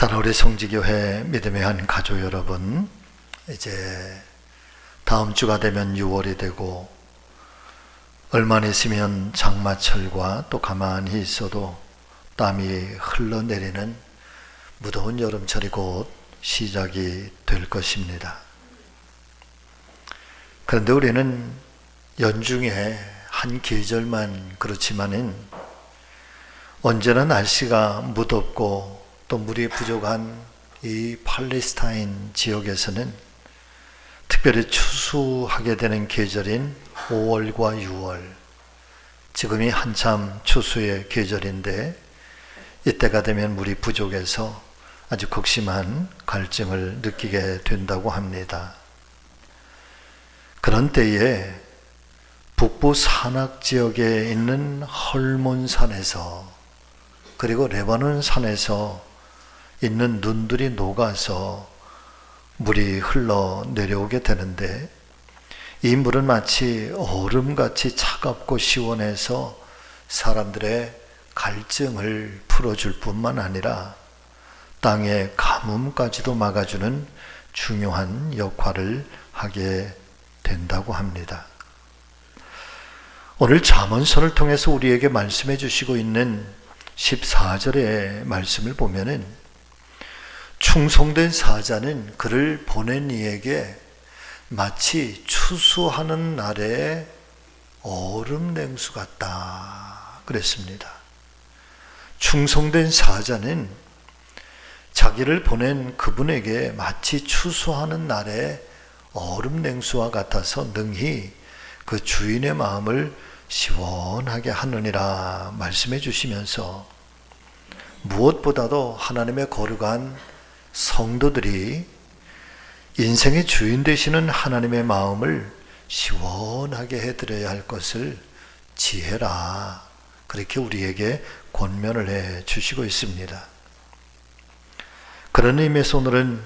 사랑 우리 성지교회 믿음의 한 가족 여러분, 이제 다음 주가 되면 6월이 되고 얼마 있으면 장마철과 또 가만히 있어도 땀이 흘러내리는 무더운 여름철이 곧 시작이 될 것입니다. 그런데 우리는 연중에 한 계절만 그렇지만은 언제나 날씨가 무덥고 또 물이 부족한 이 팔레스타인 지역에서는 특별히 추수하게 되는 계절인 5월과 6월, 지금이 한참 추수의 계절인데 이때가 되면 물이 부족해서 아주 극심한 갈증을 느끼게 된다고 합니다. 그런 때에 북부 산악 지역에 있는 헐몬산에서 그리고 레바논 산에서 있는 눈들이 녹아서 물이 흘러 내려오게 되는데 이 물은 마치 얼음같이 차갑고 시원해서 사람들의 갈증을 풀어줄 뿐만 아니라 땅의 가뭄까지도 막아주는 중요한 역할을 하게 된다고 합니다. 오늘 잠언서를 통해서 우리에게 말씀해 주시고 있는 14절의 말씀을 보면은 충성된 사자는 그를 보낸 이에게 마치 추수하는 날의 얼음 냉수 같다 그랬습니다. 충성된 사자는 자기를 보낸 그분에게 마치 추수하는 날의 얼음 냉수와 같아서 능히 그 주인의 마음을 시원하게 하느니라 말씀해 주시면서 무엇보다도 하나님의 거룩한 성도들이 인생의 주인 되시는 하나님의 마음을 시원하게 해드려야 할 것을 지혜라, 그렇게 우리에게 권면을 해 주시고 있습니다. 그런 의미에서 오늘은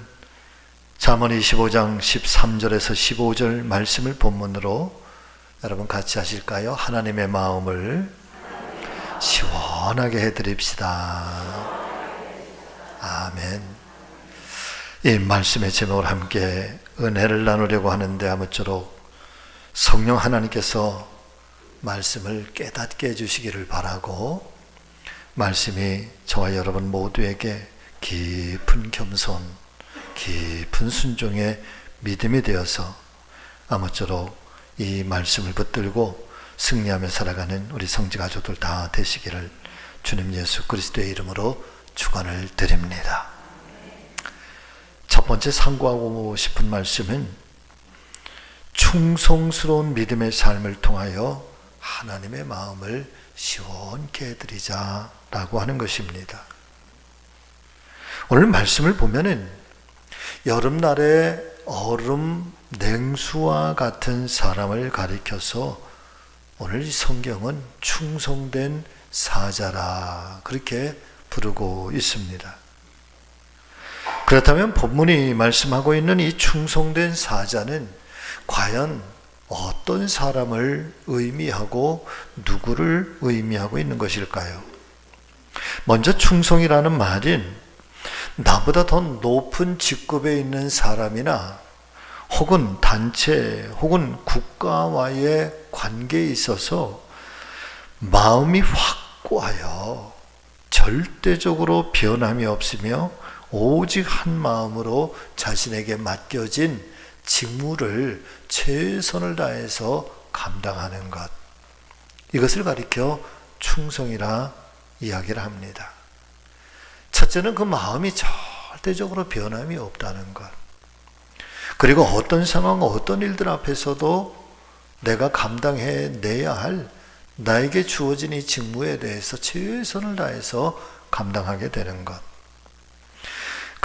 잠언 25장 13절에서 15절 말씀을 본문으로 여러분 같이 하실까요? 하나님의 마음을 시원하게 해드립시다. 아멘. 이 말씀의 제목을 함께 은혜를 나누려고 하는데 아무쪼록 성령 하나님께서 말씀을 깨닫게 해주시기를 바라고 말씀이 저와 여러분 모두에게 깊은 겸손, 깊은 순종의 믿음이 되어서 아무쪼록 이 말씀을 붙들고 승리하며 살아가는 우리 성지 가족들 다 되시기를 주님 예수 그리스도의 이름으로 축원을 드립니다. 첫 번째 상고하고 싶은 말씀은 충성스러운 믿음의 삶을 통하여 하나님의 마음을 시원케 해드리자라고 하는 것입니다. 오늘 말씀을 보면은 여름날에 얼음 냉수와 같은 사람을 가리켜서 오늘 이 성경은 충성된 사자라 그렇게 부르고 있습니다. 그렇다면 본문이 말씀하고 있는 이 충성된 사자는 과연 어떤 사람을 의미하고 누구를 의미하고 있는 것일까요? 먼저 충성이라는 말은 나보다 더 높은 직급에 있는 사람이나 혹은 단체 혹은 국가와의 관계에 있어서 마음이 확고하여 절대적으로 변함이 없으며 오직 한 마음으로 자신에게 맡겨진 직무를 최선을 다해서 감당하는 것, 이것을 가리켜 충성이라 이야기를 합니다. 첫째는 그 마음이 절대적으로 변함이 없다는 것, 그리고 어떤 상황, 어떤 일들 앞에서도 내가 감당해내야 할 나에게 주어진 이 직무에 대해서 최선을 다해서 감당하게 되는 것.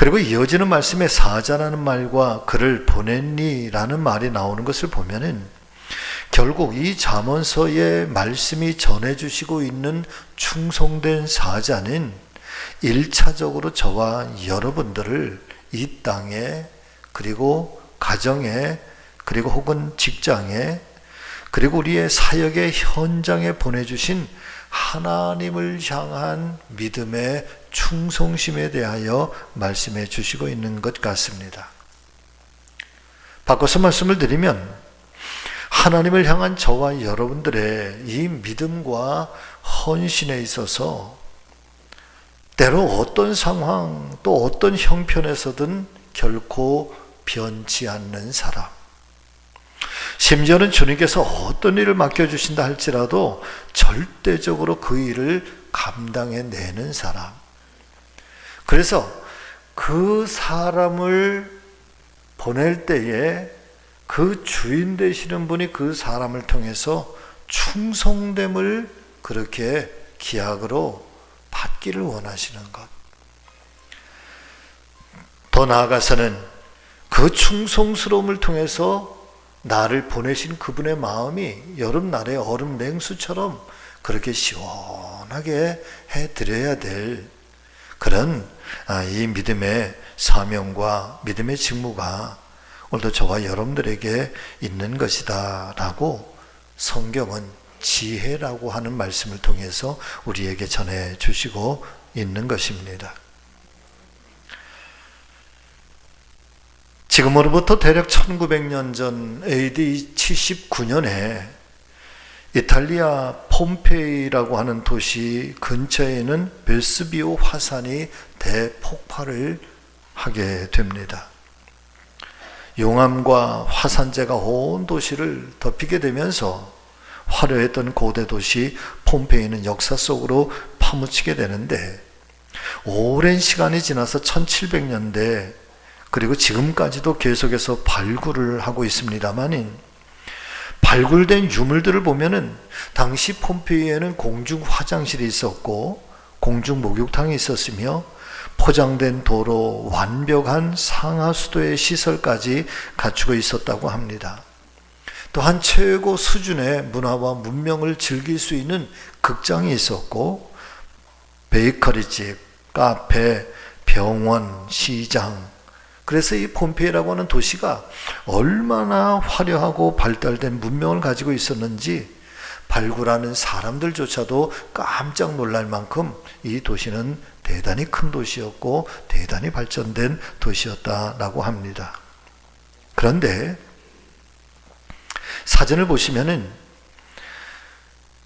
그리고 이어지는 말씀에 사자라는 말과 그를 보냈니라는 말이 나오는 것을 보면은 결국 이 잠언서의 말씀이 전해주시고 있는 충성된 사자는 1차적으로 저와 여러분들을 이 땅에 그리고 가정에 그리고 혹은 직장에 그리고 우리의 사역의 현장에 보내주신 하나님을 향한 믿음의 충성심에 대하여 말씀해 주시고 있는 것 같습니다. 바꿔서 말씀을 드리면 하나님을 향한 저와 여러분들의 이 믿음과 헌신에 있어서 때로 어떤 상황 또 어떤 형편에서든 결코 변치 않는 사람, 심지어는 주님께서 어떤 일을 맡겨주신다 할지라도 절대적으로 그 일을 감당해내는 사람, 그래서 그 사람을 보낼 때에 그 주인 되시는 분이 그 사람을 통해서 충성됨을 그렇게 기약으로 받기를 원하시는 것. 더 나아가서는 그 충성스러움을 통해서 나를 보내신 그분의 마음이 여름날의 얼음 냉수처럼 그렇게 시원하게 해드려야 될 그런 이 믿음의 사명과 믿음의 직무가 오늘도 저와 여러분들에게 있는 것이다 라고 성경은 지혜라고 하는 말씀을 통해서 우리에게 전해 주시고 있는 것입니다. 지금으로부터 대략 1900년 전 AD 79년에 이탈리아 폼페이라고 하는 도시 근처에 있는 베스비오 화산이 대폭발을 하게 됩니다. 용암과 화산재가 온 도시를 덮이게 되면서 화려했던 고대 도시 폼페이는 역사 속으로 파묻히게 되는데, 오랜 시간이 지나서 1700년대 그리고 지금까지도 계속해서 발굴을 하고 있습니다만, 발굴된 유물들을 보면은 당시 폼페이에는 공중 화장실이 있었고 공중 목욕탕이 있었으며 포장된 도로, 완벽한 상하수도의 시설까지 갖추고 있었다고 합니다. 또한 최고 수준의 문화와 문명을 즐길 수 있는 극장이 있었고 베이커리집, 카페, 병원, 시장, 그래서 이 폼페이라고 하는 도시가 얼마나 화려하고 발달된 문명을 가지고 있었는지 발굴하는 사람들조차도 깜짝 놀랄 만큼 이 도시는 대단히 큰 도시였고 대단히 발전된 도시였다라고 합니다. 그런데 사진을 보시면은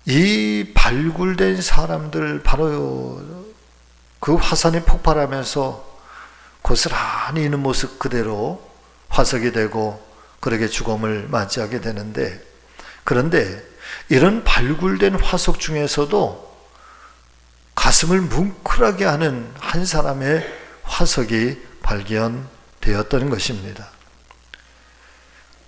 이 발굴된 사람들, 바로 그 화산이 폭발하면서 고스란히 있는 모습 그대로 화석이 되고 그렇게 죽음을 맞이하게 되는데, 그런데 이런 발굴된 화석 중에서도 가슴을 뭉클하게 하는 한 사람의 화석이 발견되었던 것입니다.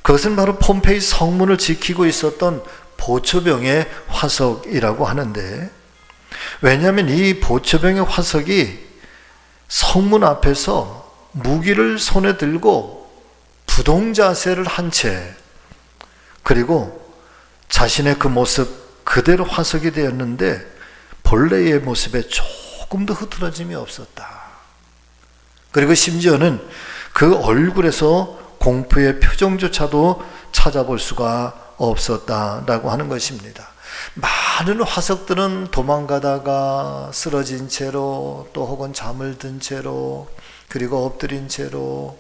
그것은 바로 폼페이 성문을 지키고 있었던 보초병의 화석이라고 하는데, 왜냐하면 이 보초병의 화석이 성문 앞에서 무기를 손에 들고 부동자세를 한 채, 그리고 자신의 그 모습 그대로 화석이 되었는데 본래의 모습에 조금도 흐트러짐이 없었다. 그리고 심지어는 그 얼굴에서 공포의 표정조차도 찾아볼 수가 없었다라고 하는 것입니다. 많은 화석들은 도망가다가 쓰러진 채로, 또 혹은 잠을 든 채로, 그리고 엎드린 채로,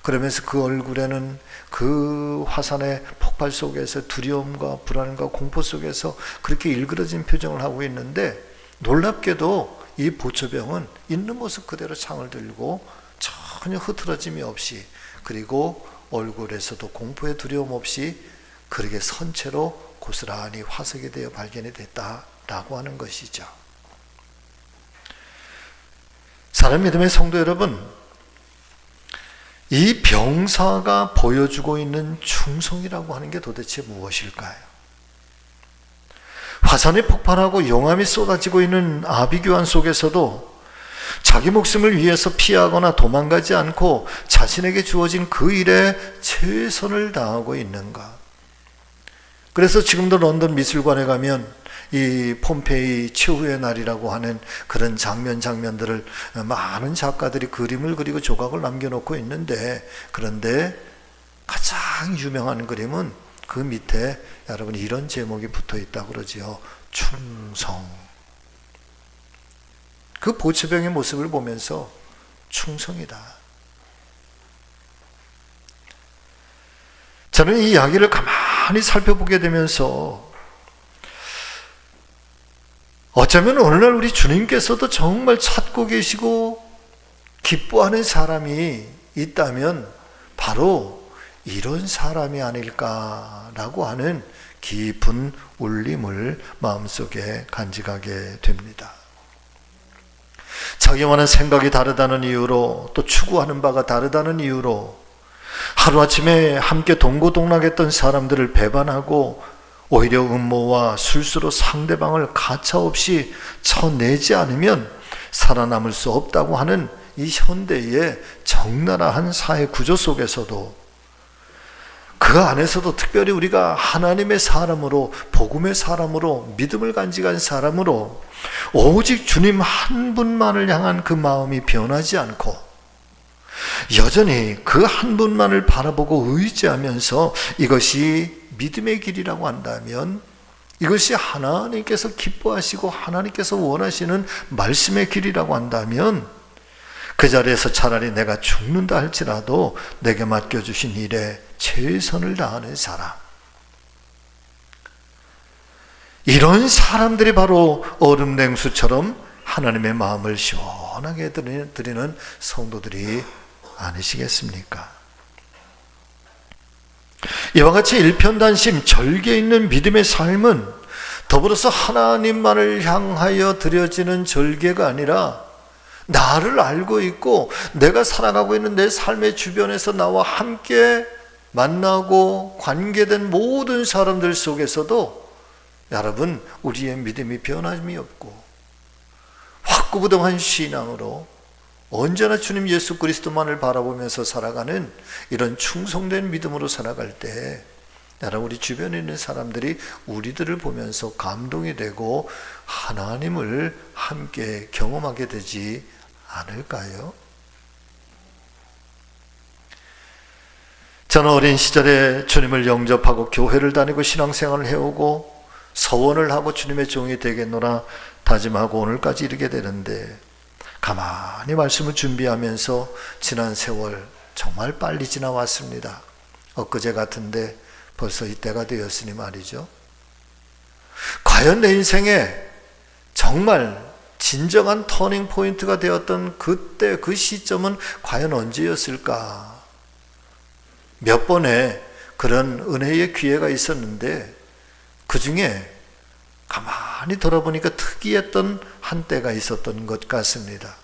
그러면서 그 얼굴에는 그 화산의 폭발 속에서 두려움과 불안과 공포 속에서 그렇게 일그러진 표정을 하고 있는데, 놀랍게도 이 보초병은 있는 모습 그대로 창을 들고 전혀 흐트러짐이 없이, 그리고 얼굴에서도 공포의 두려움 없이 그렇게 선 채로 고스란히 화석이 되어 발견이 됐다라고 하는 것이죠. 사랑 믿음의 성도 여러분, 이 병사가 보여주고 있는 충성이라고 하는 게 도대체 무엇일까요? 화산이 폭발하고 용암이 쏟아지고 있는 아비규환 속에서도 자기 목숨을 위해서 피하거나 도망가지 않고 자신에게 주어진 그 일에 최선을 다하고 있는가? 그래서 지금도 런던 미술관에 가면 이 폼페이 최후의 날이라고 하는 그런 장면들을 많은 작가들이 그림을 그리고 조각을 남겨놓고 있는데, 그런데 가장 유명한 그림은 그 밑에 여러분 이런 제목이 붙어 있다고 그러지요. 충성. 그 보초병의 모습을 보면서 충성이다. 저는 이 이야기를 가만히 살펴보게 되면서 어쩌면 오늘날 우리 주님께서도 정말 찾고 계시고 기뻐하는 사람이 있다면 바로 이런 사람이 아닐까라고 하는 깊은 울림을 마음속에 간직하게 됩니다. 자기와는 생각이 다르다는 이유로, 또 추구하는 바가 다르다는 이유로 하루아침에 함께 동고동락했던 사람들을 배반하고 오히려 음모와 술수로 상대방을 가차없이 쳐내지 않으면 살아남을 수 없다고 하는 이 현대의 적나라한 사회 구조 속에서도, 그 안에서도 특별히 우리가 하나님의 사람으로, 복음의 사람으로, 믿음을 간직한 사람으로 오직 주님 한 분만을 향한 그 마음이 변하지 않고 여전히 그 한 분만을 바라보고 의지하면서 이것이 믿음의 길이라고 한다면, 이것이 하나님께서 기뻐하시고 하나님께서 원하시는 말씀의 길이라고 한다면, 그 자리에서 차라리 내가 죽는다 할지라도 내게 맡겨주신 일에 최선을 다하는 사람, 이런 사람들이 바로 얼음냉수처럼 하나님의 마음을 시원하게 드리는 성도들이 아니시겠습니까? 이와 같이 일편단심 절개 있는 믿음의 삶은 더불어서 하나님만을 향하여 드려지는 절개가 아니라, 나를 알고 있고 내가 살아가고 있는 내 삶의 주변에서 나와 함께 만나고 관계된 모든 사람들 속에서도 여러분, 우리의 믿음이 변함이 없고 확고부동한 신앙으로 언제나 주님 예수 그리스도만을 바라보면서 살아가는 이런 충성된 믿음으로 살아갈 때, 여러분, 우리 주변에 있는 사람들이 우리들을 보면서 감동이 되고 하나님을 함께 경험하게 되지 않을까요? 저는 어린 시절에 주님을 영접하고 교회를 다니고 신앙생활을 해오고 서원을 하고 주님의 종이 되겠노라 다짐하고 오늘까지 이르게 되는데, 가만히 말씀을 준비하면서 지난 세월 정말 빨리 지나왔습니다. 엊그제 같은데 벌써 이때가 되었으니 말이죠. 과연 내 인생에 정말 진정한 터닝 포인트가 되었던 그때, 그 시점은 과연 언제였을까? 몇 번의 그런 은혜의 기회가 있었는데 그 중에 가만히 돌아보니까 특이했던 한때가 있었던 것 같습니다.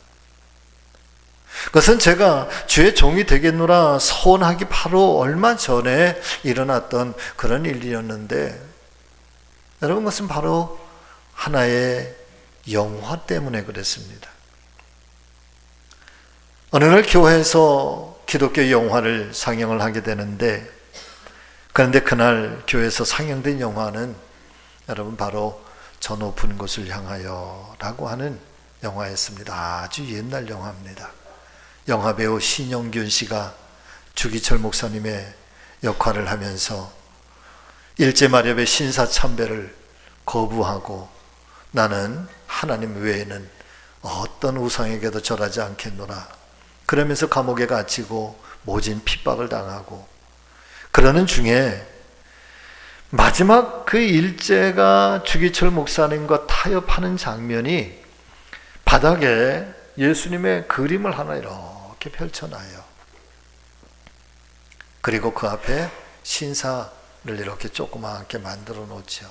그것은 제가 주의 종이 되겠노라 서원하기 바로 얼마 전에 일어났던 그런 일이었는데, 여러분, 그것은 바로 하나의 영화 때문에 그랬습니다. 어느 날 교회에서 기독교 영화를 상영을 하게 되는데, 그런데 그날 교회에서 상영된 영화는 여러분 바로 저 높은 곳을 향하여 라고 하는 영화였습니다. 아주 옛날 영화입니다. 영화배우 신영균 씨가 주기철 목사님의 역할을 하면서 일제마렵의 신사참배를 거부하고 나는 하나님 외에는 어떤 우상에게도 절하지 않겠노라, 그러면서 감옥에 갇히고 모진 핍박을 당하고, 그러는 중에 마지막 그 일제가 주기철 목사님과 타협하는 장면이 바닥에 예수님의 그림을 하나 이렇게 펼쳐놔요. 그리고 그 앞에 신사를 이렇게 조그맣게 만들어 놓죠.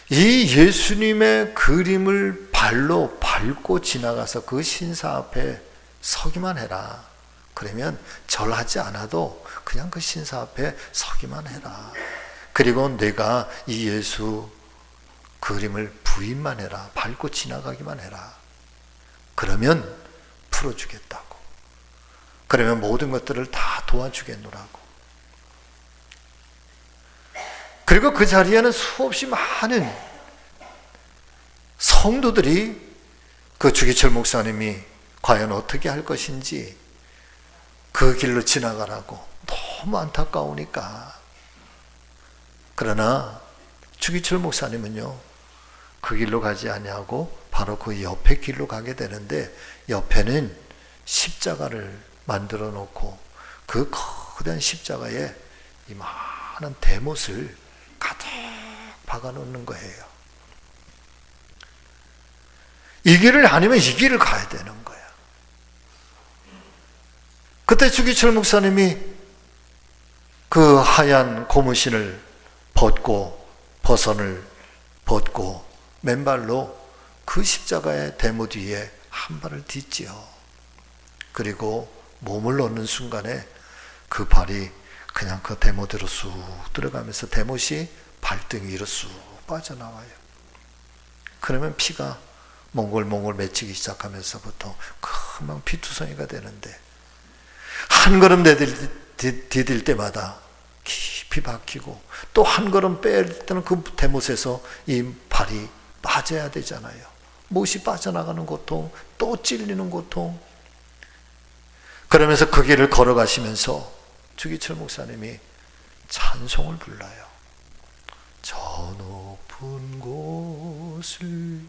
이 예수님의 그림을 발로 밟고 지나가서 그 신사 앞에 서기만 해라. 그러면 절하지 않아도 그냥 그 신사 앞에 서기만 해라. 그리고 내가 이 예수 그림을 부인만 해라. 밟고 지나가기만 해라. 그러면 풀어주겠다고. 그러면 모든 것들을 다 도와주겠노라고. 그리고 그 자리에는 수없이 많은 성도들이 그 주기철 목사님이 과연 어떻게 할 것인지 그 길로 지나가라고 너무 안타까우니까. 그러나 주기철 목사님은요, 그 길로 가지 아니하고 바로 그 옆에 길로 가게 되는데, 옆에는 십자가를 만들어 놓고 그 거대한 십자가에 이 많은 대못을 가득 박아 놓는 거예요. 이 길을 아니면 이 길을 가야 되는 거야. 그때 주기철 목사님이 그 하얀 고무신을 벗고 버선을 벗고 맨발로 그 십자가의 대못 위에 한 발을 딛지요. 그리고 몸을 넣는 순간에 그 발이 그냥 그 대못으로 쑥 들어가면서 대못이 발등 위로 쑥 빠져나와요. 그러면 피가 몽골몽골 맺히기 시작하면서부터 금방 피투성이가 되는데, 한 걸음 디딜 때마다 깊이 박히고, 또 한 걸음 뺄 때는 그 대못에서 이 발이 빠져야 되잖아요. 못이 빠져나가는 고통, 또 찔리는 고통. 그러면서 그 길을 걸어가시면서 주기철 목사님이 찬송을 불러요. 저 높은 곳을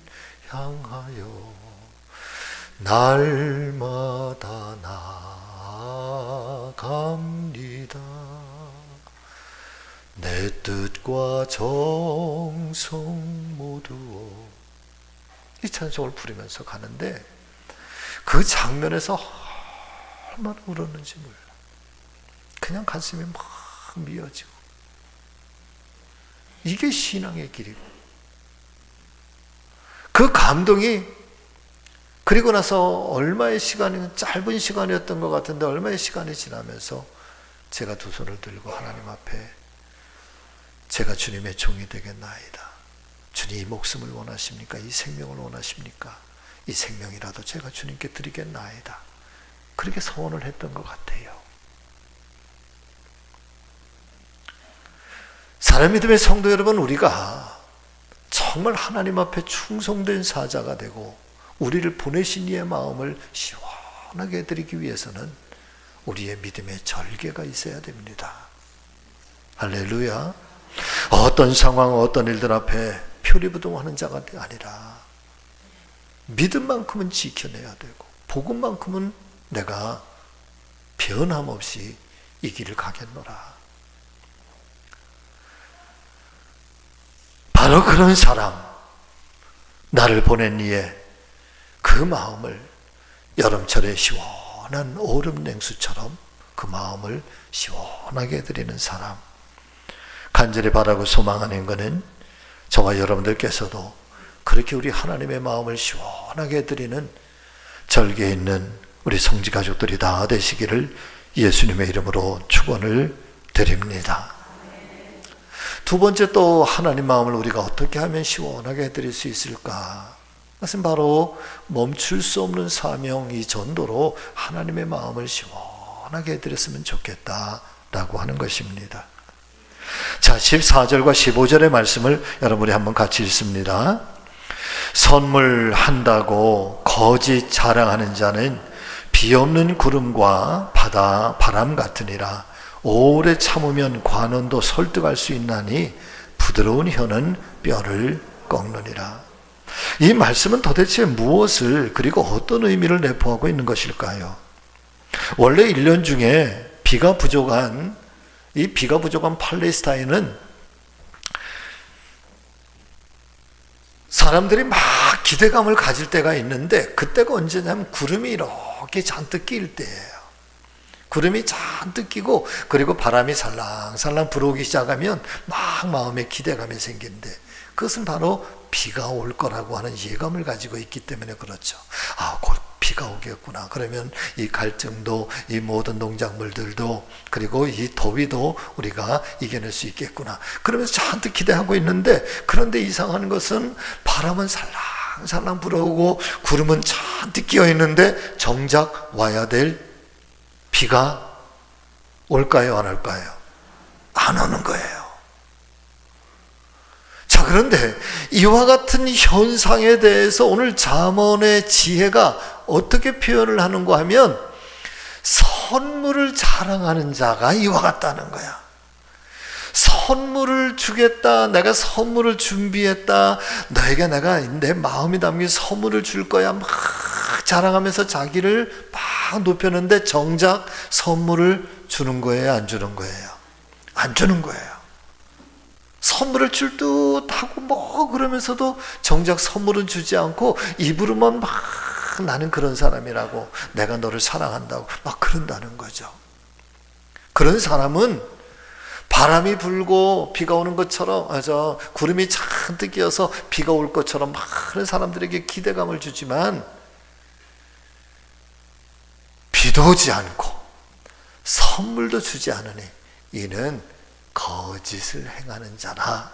향하여 날마다 나아갑니다. 내 뜻과 정성 모두. 이 찬송을 부르면서 가는데 그 장면에서 얼마나 울었는지 몰라. 그냥 가슴이 막 미어지고. 이게 신앙의 길이고, 그 감동이 그리고 나서 얼마의 시간이, 짧은 시간이었던 것 같은데 얼마의 시간이 지나면서 제가 두 손을 들고 하나님 앞에 제가 주님의 종이 되겠나이다. 주님 이 목숨을 원하십니까? 이 생명을 원하십니까? 이 생명이라도 제가 주님께 드리겠나이다. 그렇게 소원을 했던 것 같아요. 사랑 믿음의 성도 여러분, 우리가 정말 하나님 앞에 충성된 사자가 되고 우리를 보내신 이의 마음을 시원하게 해드리기 위해서는 우리의 믿음의 절개가 있어야 됩니다. 할렐루야. 어떤 상황, 어떤 일들 앞에 표리부동하는 자가 아니라 믿음만큼은 지켜내야 되고 복음만큼은 내가 변함없이 이 길을 가겠노라. 바로 그런 사람, 나를 보낸 이의 그 마음을 여름철의 시원한 얼음 냉수처럼 그 마음을 시원하게 해드리는 사람, 간절히 바라고 소망하는 것은 저와 여러분들께서도 그렇게 우리 하나님의 마음을 시원하게 해드리는 절개 있는 우리 성지 가족들이 다 되시기를 예수님의 이름으로 축원을 드립니다. 두 번째, 또 하나님 마음을 우리가 어떻게 하면 시원하게 해드릴 수 있을까? 그것은 바로 멈출 수 없는 사명, 이 전도로 하나님의 마음을 시원하게 해드렸으면 좋겠다라고 하는 것입니다. 자, 14절과 15절의 말씀을 여러분이 한번 같이 읽습니다. 선물한다고 거짓 자랑하는 자는 비없는 구름과 바다 바람 같으니라. 오래 참으면 관원도 설득할 수 있나니 부드러운 혀는 뼈를 꺾느니라. 이 말씀은 도대체 무엇을, 그리고 어떤 의미를 내포하고 있는 것일까요? 원래 1년 중에 비가 부족한 팔레스타인은 사람들이 막 기대감을 가질 때가 있는데, 그때가 언제냐면 구름이 이렇게 잔뜩 낄 때예요. 구름이 잔뜩 끼고 그리고 바람이 살랑살랑 불어오기 시작하면 막 마음에 기대감이 생기는데, 그것은 바로 비가 올 거라고 하는 예감을 가지고 있기 때문에 그렇죠. 아, 곧 비가 오겠구나. 그러면 이 갈증도, 이 모든 농작물들도, 그리고 이 더위도 우리가 이겨낼 수 있겠구나. 그러면서 잔뜩 기대하고 있는데, 그런데 이상한 것은 바람은 살랑살랑 불어오고 구름은 잔뜩 끼어 있는데 정작 와야 될 비가 올까요, 안 올까요? 안 오는 거예요. 자, 그런데 이와 같은 현상에 대해서 오늘 잠언의 지혜가 어떻게 표현을 하는가 하면, 선물을 자랑하는 자가 이와 같다는 거야. 선물을 주겠다, 내가 선물을 준비했다, 너에게 내가 내 마음이 담긴 선물을 줄 거야 막 자랑하면서 자기를 막 높였는데 정작 선물을 주는 거예요, 안 주는 거예요? 안 주는 거예요. 선물을 줄 듯하고 뭐 그러면서도 정작 선물은 주지 않고 입으로만 막 나는 그런 사람이라고, 내가 너를 사랑한다고 막 그런다는 거죠. 그런 사람은 바람이 불고 비가 오는 것처럼, 구름이 잔뜩 끼어서 비가 올 것처럼 많은 사람들에게 기대감을 주지만 비도 오지 않고 선물도 주지 않으니 이는 거짓을 행하는 자라.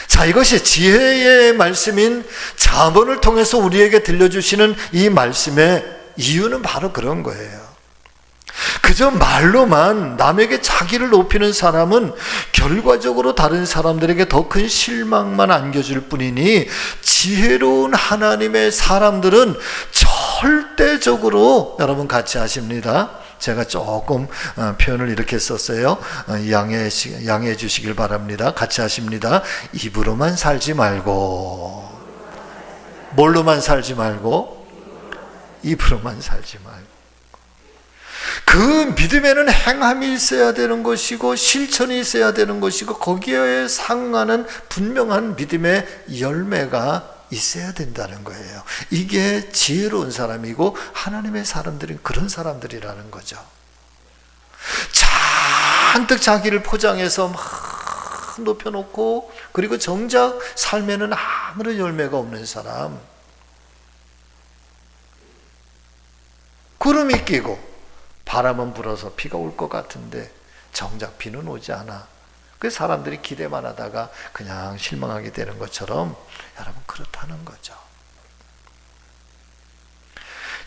자, 이것이 지혜의 말씀인 잠언을 통해서 우리에게 들려주시는 이 말씀의 이유는 바로 그런 거예요. 그저 말로만 남에게 자기를 높이는 사람은 결과적으로 다른 사람들에게 더 큰 실망만 안겨줄 뿐이니, 지혜로운 하나님의 사람들은 절대적으로, 여러분 같이 하십니다. 제가 조금 표현을 이렇게 썼어요. 양해해 주시길 바랍니다. 같이 하십니다. 입으로만 살지 말고, 뭘로만 살지 말고, 입으로만 살지 말고. 그 믿음에는 행함이 있어야 되는 것이고 실천이 있어야 되는 것이고 거기에 상응하는 분명한 믿음의 열매가 있어야 된다는 거예요. 이게 지혜로운 사람이고 하나님의 사람들은 그런 사람들이라는 거죠. 잔뜩 자기를 포장해서 막 높여놓고 그리고 정작 삶에는 아무런 열매가 없는 사람, 구름이 끼고 바람은 불어서 비가 올 것 같은데 정작 비는 오지 않아. 그 사람들이 기대만 하다가 그냥 실망하게 되는 것처럼 여러분 그렇다는 거죠.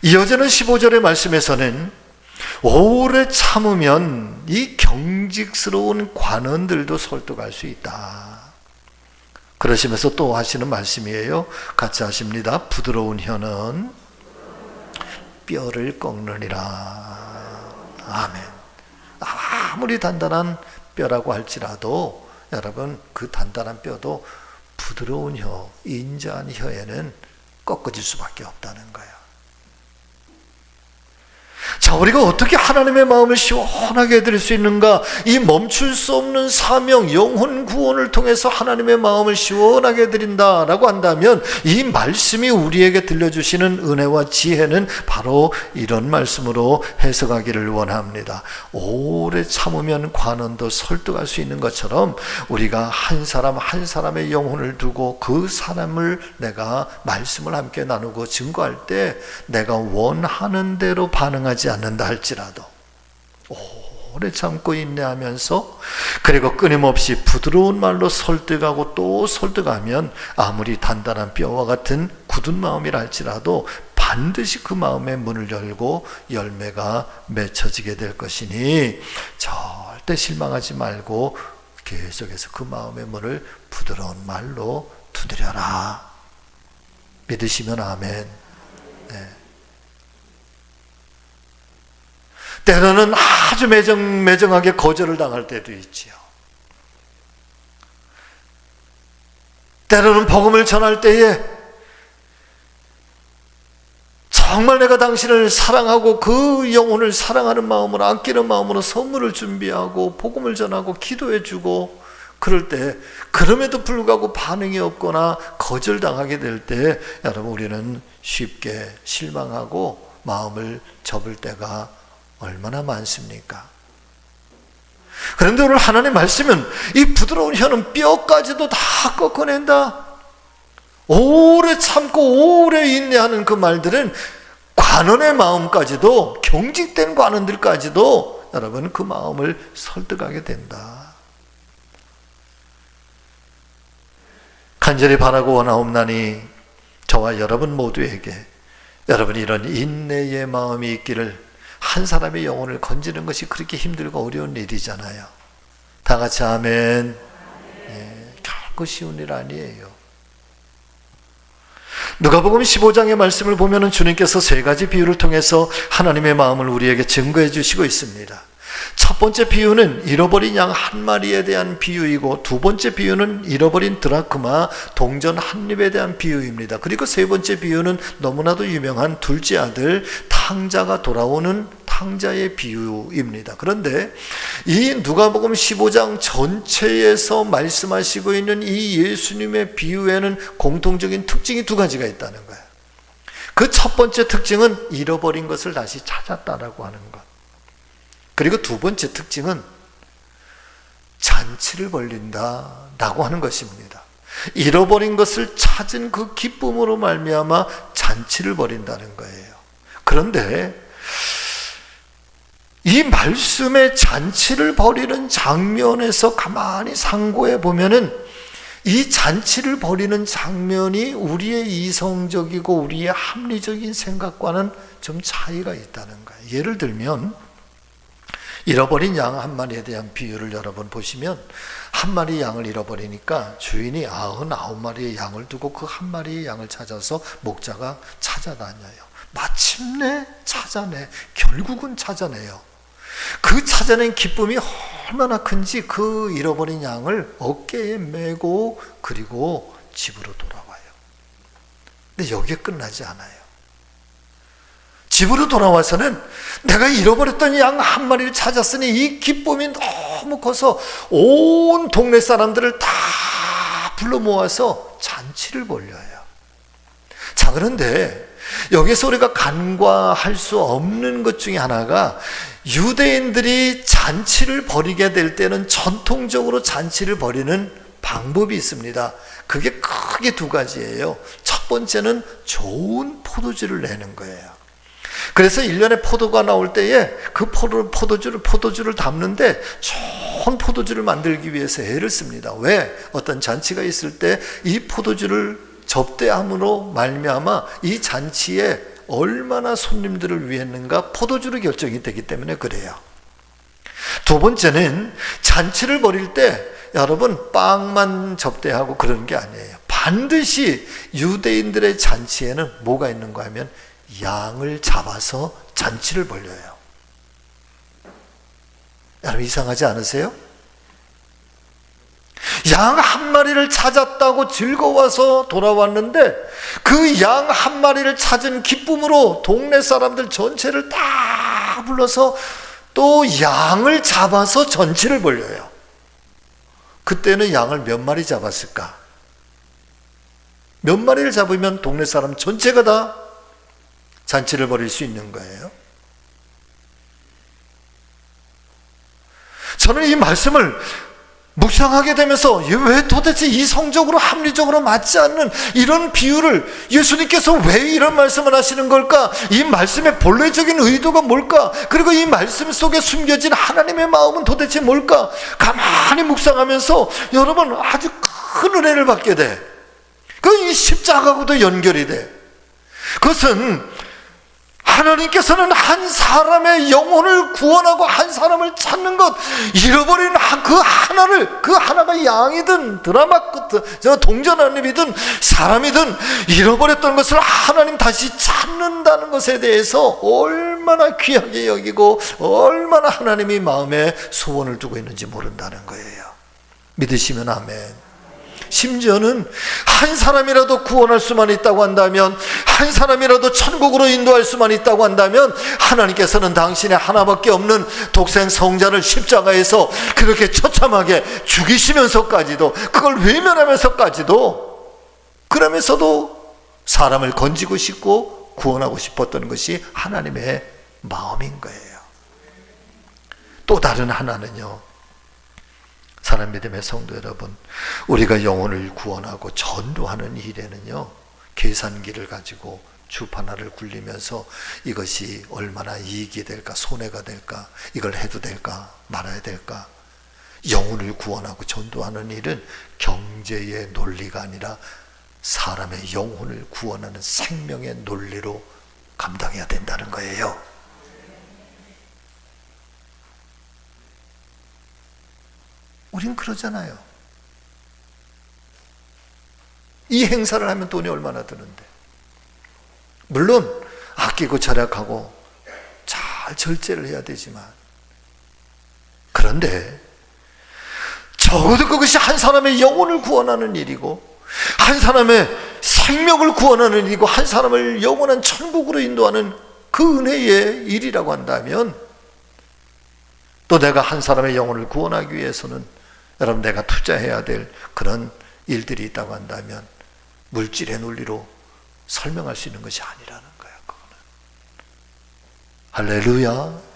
이어지는 15절의 말씀에서는 오래 참으면 이 경직스러운 관원들도 설득할 수 있다. 그러시면서 또 하시는 말씀이에요. 같이 하십니다. 부드러운 혀는 뼈를 꺾느니라. 아멘. 아무리 단단한 뼈라고 할지라도 여러분 그 단단한 뼈도 부드러운 혀, 인자한 혀에는 꺾어질 수밖에 없다는 거예요. 자, 우리가 어떻게 하나님의 마음을 시원하게 해드릴 수 있는가? 이 멈출 수 없는 사명, 영혼 구원을 통해서 하나님의 마음을 시원하게 해드린다라고 한다면 이 말씀이 우리에게 들려주시는 은혜와 지혜는 바로 이런 말씀으로 해석하기를 원합니다. 오래 참으면 관원도 설득할 수 있는 것처럼 우리가 한 사람 한 사람의 영혼을 두고 그 사람을 내가 말씀을 함께 나누고 증거할 때 내가 원하는 대로 반응하지 않는다 할지라도 오래 참고 인내하면서 그리고 끊임없이 부드러운 말로 설득하고 또 설득하면 아무리 단단한 뼈와 같은 굳은 마음이라 할지라도 반드시 그 마음의 문을 열고 열매가 맺혀지게 될 것이니 절대 실망하지 말고 계속해서 그 마음의 문을 부드러운 말로 두드려라. 믿으시면 아멘. 네. 때로는 아주 매정하게 거절을 당할 때도 있지요. 때로는 복음을 전할 때에 정말 내가 당신을 사랑하고 그 영혼을 사랑하는 마음으로 아끼는 마음으로 선물을 준비하고 복음을 전하고 기도해주고 그럴 때 그럼에도 불구하고 반응이 없거나 거절당하게 될 때 여러분 우리는 쉽게 실망하고 마음을 접을 때가 얼마나 많습니까? 그런데 오늘 하나님 말씀은 이 부드러운 혀는 뼈까지도 다 꺾어낸다. 오래 참고 오래 인내하는 그 말들은 관원의 마음까지도 경직된 관원들까지도 여러분 그 마음을 설득하게 된다. 간절히 바라고 원하옵나니 저와 여러분 모두에게 여러분 이런 인내의 마음이 있기를. 한 사람의 영혼을 건지는 것이 그렇게 힘들고 어려운 일이잖아요. 다 같이 아멘. 예, 결코 쉬운 일 아니에요. 누가복음 15장의 말씀을 보면 주님께서 세 가지 비유를 통해서 하나님의 마음을 우리에게 증거해 주시고 있습니다. 첫 번째 비유는 잃어버린 양 한 마리에 대한 비유이고, 두 번째 비유는 잃어버린 드라크마 동전 한 입에 대한 비유입니다. 그리고 세 번째 비유는 너무나도 유명한 둘째 아들 탕자가 돌아오는 탕자의 비유입니다. 그런데 이 누가복음 15장 전체에서 말씀하시고 있는 이 예수님의 비유에는 공통적인 특징이 두 가지가 있다는 거예요. 그 첫 번째 특징은 잃어버린 것을 다시 찾았다라고 하는 것. 그리고 두 번째 특징은 잔치를 벌린다라고 하는 것입니다. 잃어버린 것을 찾은 그 기쁨으로 말미암아 잔치를 벌인다는 거예요. 그런데 이 말씀의 잔치를 벌이는 장면에서 가만히 상고해 보면은 이 잔치를 벌이는 장면이 우리의 이성적이고 우리의 합리적인 생각과는 좀 차이가 있다는 거예요. 예를 들면 잃어버린 양 한 마리에 대한 비유를 여러분 보시면, 한 마리 양을 잃어버리니까 주인이 99마리의 양을 두고 그 한 마리의 양을 찾아서 목자가 찾아다녀요. 마침내 찾아내, 결국은 찾아내요. 그 찾아낸 기쁨이 얼마나 큰지 그 잃어버린 양을 어깨에 메고 그리고 집으로 돌아와요. 근데 여기에 끝나지 않아요. 집으로 돌아와서는 내가 잃어버렸던 양 한 마리를 찾았으니 이 기쁨이 너무 커서 온 동네 사람들을 다 불러 모아서 잔치를 벌려요. 자, 그런데 여기서 우리가 간과할 수 없는 것 중에 하나가, 유대인들이 잔치를 벌이게 될 때는 전통적으로 잔치를 벌이는 방법이 있습니다. 그게 크게 두 가지예요. 첫 번째는 좋은 포도주를 내는 거예요. 그래서 1년에 포도가 나올 때에 그 포도주를 담는데 좋은 포도주를 만들기 위해서 애를 씁니다. 왜? 어떤 잔치가 있을 때 이 포도주를 접대함으로 말미암아 이 잔치에 얼마나 손님들을 위했는가 포도주로 결정이 되기 때문에 그래요. 두 번째는 잔치를 벌일 때 여러분 빵만 접대하고 그러는 게 아니에요. 반드시 유대인들의 잔치에는 뭐가 있는가 하면 양을 잡아서 잔치를 벌려요. 여러분 이상하지 않으세요? 양 한 마리를 찾았다고 즐거워서 돌아왔는데 그 양 한 마리를 찾은 기쁨으로 동네 사람들 전체를 다 불러서 또 양을 잡아서 잔치를 벌려요. 그때는 양을 몇 마리 잡았을까? 몇 마리를 잡으면 동네 사람 전체가 다 잔치를 벌일 수 있는 거예요? 저는 이 말씀을 묵상하게 되면서 왜 도대체 이성적으로 합리적으로 맞지 않는 이런 비유를 예수님께서 왜 이런 말씀을 하시는 걸까? 이 말씀의 본래적인 의도가 뭘까? 그리고 이 말씀 속에 숨겨진 하나님의 마음은 도대체 뭘까? 가만히 묵상하면서 여러분 아주 큰 은혜를 받게 돼. 그 이 십자가하고도 연결이 돼. 그것은 하나님께서는 한 사람의 영혼을 구원하고 한 사람을 찾는 것, 잃어버린 그 하나가 양이든 동전 한 입이든 사람이든 잃어버렸던 것을 하나님 다시 찾는다는 것에 대해서 얼마나 귀하게 여기고 얼마나 하나님이 마음에 소원을 두고 있는지 모른다는 거예요. 믿으시면 아멘. 심지어는 한 사람이라도 구원할 수만 있다고 한다면, 한 사람이라도 천국으로 인도할 수만 있다고 한다면 하나님께서는 당신의 하나밖에 없는 독생 성자를 십자가에서 그렇게 처참하게 죽이시면서까지도, 그걸 외면하면서까지도, 그러면서도 사람을 건지고 싶고 구원하고 싶었던 것이 하나님의 마음인 거예요. 또 다른 하나는요, 사랑 믿음의 성도 여러분, 우리가 영혼을 구원하고 전도하는 일에는요, 계산기를 가지고 줍 하나를 굴리면서 이것이 얼마나 이익이 될까, 손해가 될까, 이걸 해도 될까, 말아야 될까. 영혼을 구원하고 전도하는 일은 경제의 논리가 아니라 사람의 영혼을 구원하는 생명의 논리로 감당해야 된다는 거예요. 우린 그러잖아요. 이 행사를 하면 돈이 얼마나 드는데. 물론 아끼고 절약하고 잘 절제를 해야 되지만 그런데 적어도 그것이 한 사람의 영혼을 구원하는 일이고 한 사람의 생명을 구원하는 일이고 한 사람을 영원한 천국으로 인도하는 그 은혜의 일이라고 한다면, 또 내가 한 사람의 영혼을 구원하기 위해서는 여러분 내가 투자해야 될 그런 일들이 있다고 한다면 물질의 논리로 설명할 수 있는 것이 아니라는 거야. 그거는. 할렐루야.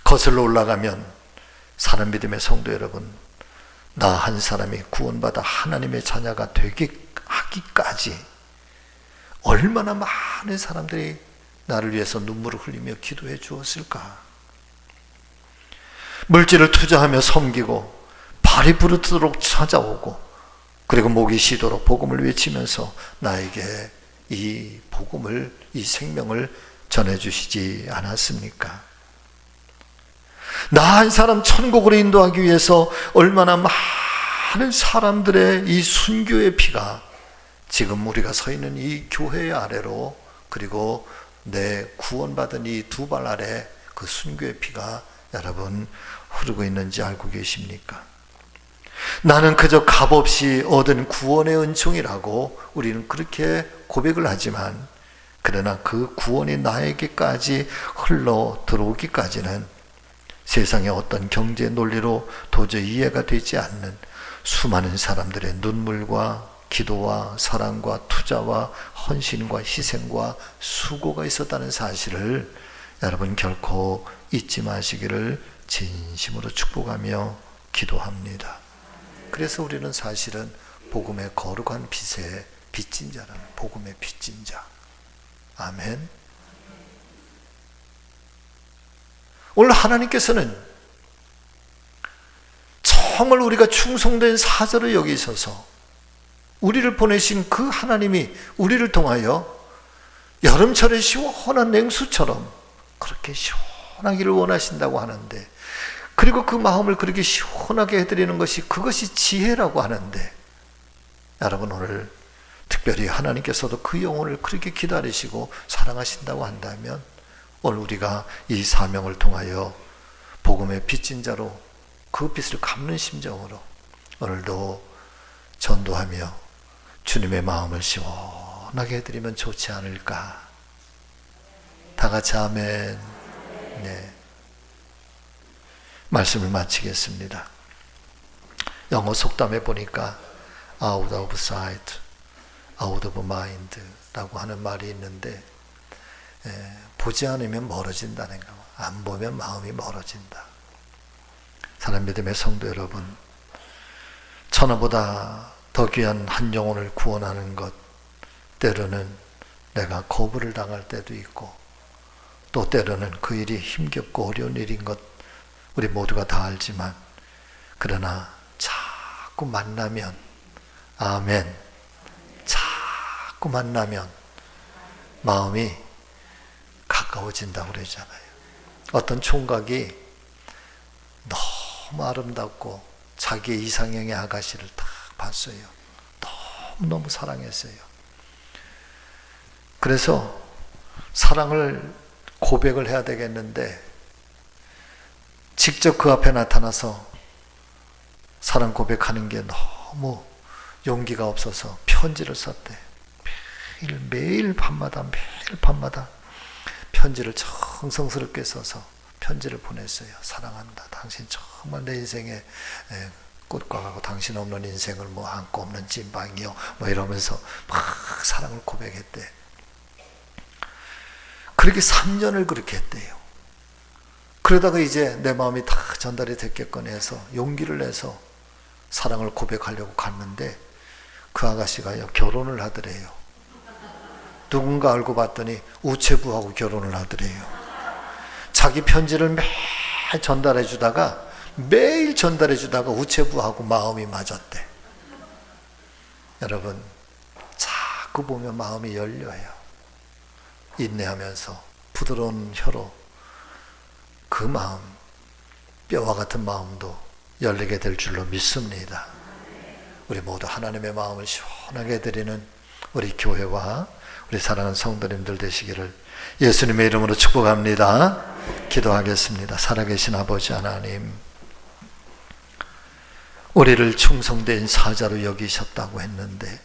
거슬러 올라가면 사는 믿음의 성도 여러분, 나 한 사람이 구원받아 하나님의 자녀가 되게 하기까지 얼마나 많은 사람들이 나를 위해서 눈물을 흘리며 기도해 주었을까. 물질을 투자하며 섬기고 발이 부르트도록 찾아오고 그리고 목이 쉬도록 복음을 외치면서 나에게 이 복음을, 이 생명을 전해주시지 않았습니까? 나 한 사람 천국으로 인도하기 위해서 얼마나 많은 사람들의 이 순교의 피가 지금 우리가 서 있는 이 교회의 아래로, 그리고 내 구원받은 이 두 발 아래 그 순교의 피가 여러분 흐르고 있는지 알고 계십니까? 나는 그저 값없이 얻은 구원의 은총이라고 우리는 그렇게 고백을 하지만, 그러나 그 구원이 나에게까지 흘러 들어오기까지는 세상의 어떤 경제 논리로 도저히 이해가 되지 않는 수많은 사람들의 눈물과 기도와 사랑과 투자와 헌신과 희생과 수고가 있었다는 사실을 여러분 결코 잊지 마시기를 진심으로 축복하며 기도합니다. 그래서 우리는 사실은 복음의 거룩한 빛에 빚진 자라는, 복음의 빚진 자. 아멘. 오늘 하나님께서는 정말 우리가 충성된 사자로 여기셔서 우리를 보내신 그 하나님이 우리를 통하여 여름철의 시원한 냉수처럼 그렇게 시원하기를 원하신다고 하는데, 그리고 그 마음을 그렇게 시원하게 해드리는 것이, 그것이 지혜라고 하는데, 여러분 오늘 특별히 하나님께서도 그 영혼을 그렇게 기다리시고 사랑하신다고 한다면, 오늘 우리가 이 사명을 통하여 복음의 빚진 자로 그 빚을 갚는 심정으로 오늘도 전도하며 주님의 마음을 시원하게 해드리면 좋지 않을까. 다 같이 아멘. 네. 말씀을 마치겠습니다. 영어 속담에 보니까 out of sight, out of mind 라고 하는 말이 있는데, 보지 않으면 멀어진다는 거, 안 보면 마음이 멀어진다. 사랑 믿음의 성도 여러분, 천하보다 더 귀한 한 영혼을 구원하는 것, 때로는 내가 거부를 당할 때도 있고, 또 때로는 그 일이 힘겹고 어려운 일인 것 우리 모두가 다 알지만, 그러나 자꾸 만나면, 아멘, 자꾸 만나면 마음이 가까워진다고 그러잖아요. 어떤 총각이 너무 아름답고 자기의 이상형의 아가씨를 딱 봤어요. 너무너무 사랑했어요. 그래서 사랑을 고백을 해야 되겠는데 직접 그 앞에 나타나서 사랑 고백하는 게 너무 용기가 없어서 편지를 썼대. 매일 밤마다 편지를 정성스럽게 써서 편지를 보냈어요. 사랑한다. 당신 정말 내 인생의 꽃과 같고 당신 없는 인생을 뭐 안고 없는 찐빵이요. 뭐 이러면서 막 사랑을 고백했대. 그렇게 3년을 그렇게 했대요. 그러다가 이제 내 마음이 다 전달이 됐겠거니 해서 용기를 내서 사랑을 고백하려고 갔는데 그 아가씨가요, 결혼을 하더래요. 누군가 알고 봤더니 우체부하고 결혼을 하더래요. 자기 편지를 매일 전달해 주다가 우체부하고 마음이 맞았대. 여러분, 자꾸 보면 마음이 열려요. 인내하면서 부드러운 혀로 그 마음, 뼈와 같은 마음도 열리게 될 줄로 믿습니다. 우리 모두 하나님의 마음을 시원하게 해드리는 우리 교회와 우리 사랑하는 성도님들 되시기를 예수님의 이름으로 축복합니다. 기도하겠습니다. 살아계신 아버지 하나님, 우리를 충성된 사자로 여기셨다고 했는데